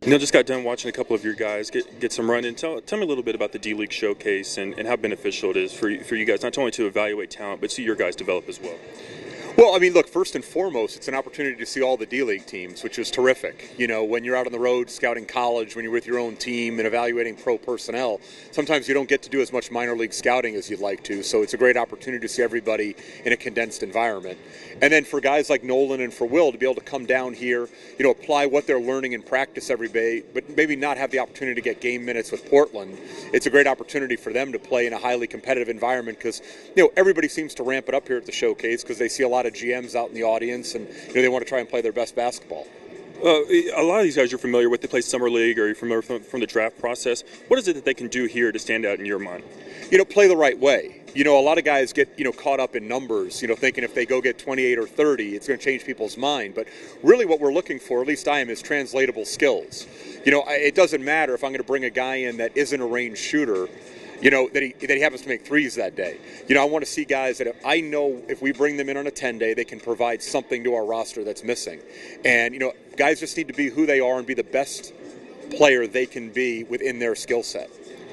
Neil, just got done watching a couple of your guys get some run in. Tell me a little bit about the D-League Showcase and how beneficial it is for you guys, not only to evaluate talent, but see your guys develop as well. Well, I mean, look, first and foremost, it's an opportunity to see all the D-League teams, which is terrific. You know, when you're out on the road scouting college, when you're with your own team and evaluating pro personnel, sometimes you don't get to do as much minor league scouting as you'd like to, so it's a great opportunity to see everybody in a condensed environment. And then for guys like Nolan and for Will to be able to come down here, you know, apply what they're learning in practice every day, but maybe not have the opportunity to get game minutes with Portland, it's a great opportunity for them to play in a highly competitive environment because, you know, everybody seems to ramp it up here at the Showcase because they see a lot of GMs out in the audience, and you know they want to try and play their best basketball. A lot of these guys you're familiar with. They play summer league, or you're familiar from the draft process. What is it that they can do here to stand out in your mind? You know, play the right way. You know, a lot of guys get, you know, caught up in numbers, you know, thinking if they go get 28 or 30, it's going to change people's mind. But really what we're looking for, at least I am, is translatable skills. You know, it doesn't matter if I'm going to bring a guy in that isn't a range shooter, you know, that he happens to make threes that day. You know, I want to see guys that I know if we bring them in on a 10-day, they can provide something to our roster that's missing. And, you know, guys just need to be who they are and be the best player they can be within their skill set.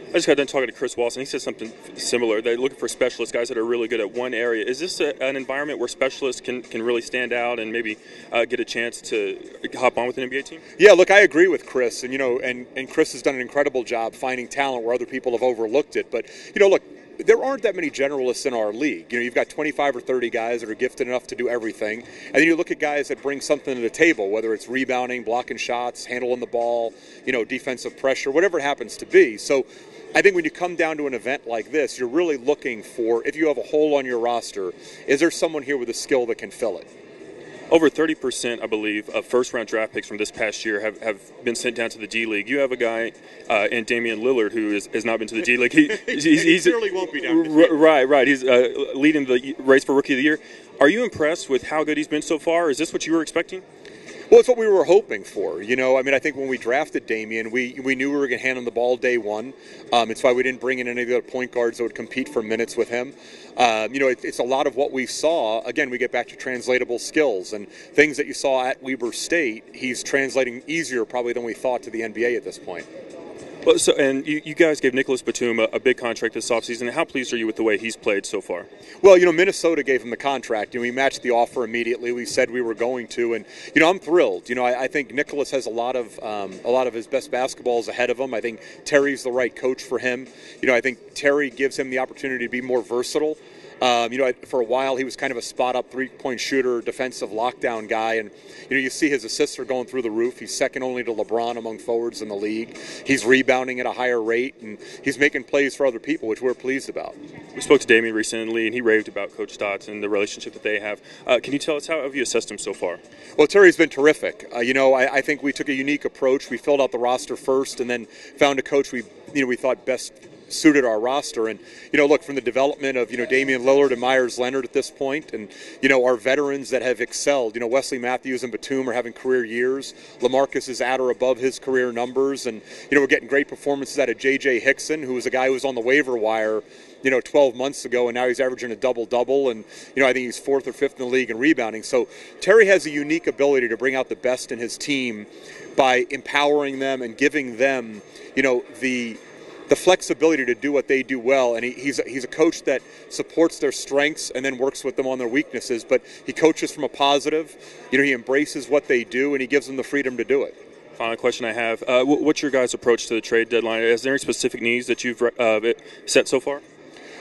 I just got done talking to Chris Walson. He said something similar. They're looking for specialists, guys that are really good at one area. Is this an environment where specialists can really stand out and maybe get a chance to hop on with an NBA team? Yeah, look, I agree with Chris. And, you know, and Chris has done an incredible job finding talent where other people have overlooked it. But, you know, look, there aren't that many generalists in our league. You know, you've got 25 or 30 guys that are gifted enough to do everything. And then you look at guys that bring something to the table, whether it's rebounding, blocking shots, handling the ball, you know, defensive pressure, whatever it happens to be. So I think when you come down to an event like this, you're really looking for, if you have a hole on your roster, is there someone here with a skill that can fill it? Over 30%, I believe, of first-round draft picks from this past year have been sent down to the D-League. You have a guy in Damian Lillard who has not been to the D-League. He clearly won't be down. Right. He's leading the race for Rookie of the Year. Are you impressed with how good he's been so far? Is this what you were expecting? Well, it's what we were hoping for. You know, I mean, I think when we drafted Damian, we knew we were going to hand him the ball day one. It's why we didn't bring in any of the other point guards that would compete for minutes with him. You know, it's a lot of what we saw. Again, we get back to translatable skills and things that you saw at Weber State. He's translating easier probably than we thought to the NBA at this point. Well, so, and you guys gave Nicholas Batum a big contract this offseason. How pleased are you with the way he's played so far? Well, you know, Minnesota gave him the contract, and we matched the offer immediately. We said we were going to, and you know, I'm thrilled. You know, I think Nicholas has a lot of his best basketballs ahead of him. I think Terry's the right coach for him. You know, I think Terry gives him the opportunity to be more versatile. You know, for a while he was kind of a spot-up three-point shooter, defensive lockdown guy, and you know, you see his assists are going through the roof. He's second only to LeBron among forwards in the league. He's rebounding at a higher rate, and he's making plays for other people, which we're pleased about. We spoke to Damian recently, and he raved about Coach Stotts and the relationship that they have. Can you tell us, how have you assessed him so far? Well, Terry's been terrific. You know, I think we took a unique approach. We filled out the roster first, and then found a coach we thought best suited our roster. And you know, look, from the development of, you know, Damian Lillard and Myers Leonard at this point, and you know, our veterans that have excelled. You know, Wesley Matthews and Batum are having career years. LaMarcus is at or above his career numbers, and you know, we're getting great performances out of J.J. Hickson, who was a guy who was on the waiver wire, you know, 12 months ago, and now he's averaging a double-double, and you know, I think he's 4th or 5th in the league in rebounding. So Terry has a unique ability to bring out the best in his team by empowering them and giving them, you know, the flexibility to do what they do well. And he's a coach that supports their strengths and then works with them on their weaknesses, but he coaches from a positive. You know, he embraces what they do, and he gives them the freedom to do it. Final question I have, what's your guys' approach to the trade deadline? Is there any specific needs that you've set so far?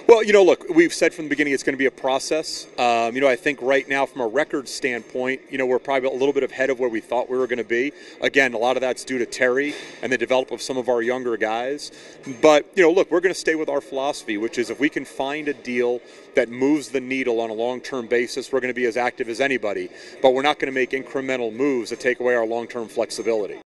Well, you know, look, we've said from the beginning it's going to be a process. You know, I think right now from a record standpoint, you know, we're probably a little bit ahead of where we thought we were going to be. Again, a lot of that's due to Terry and the development of some of our younger guys. But, you know, look, we're going to stay with our philosophy, which is if we can find a deal that moves the needle on a long-term basis, we're going to be as active as anybody. But we're not going to make incremental moves that take away our long-term flexibility.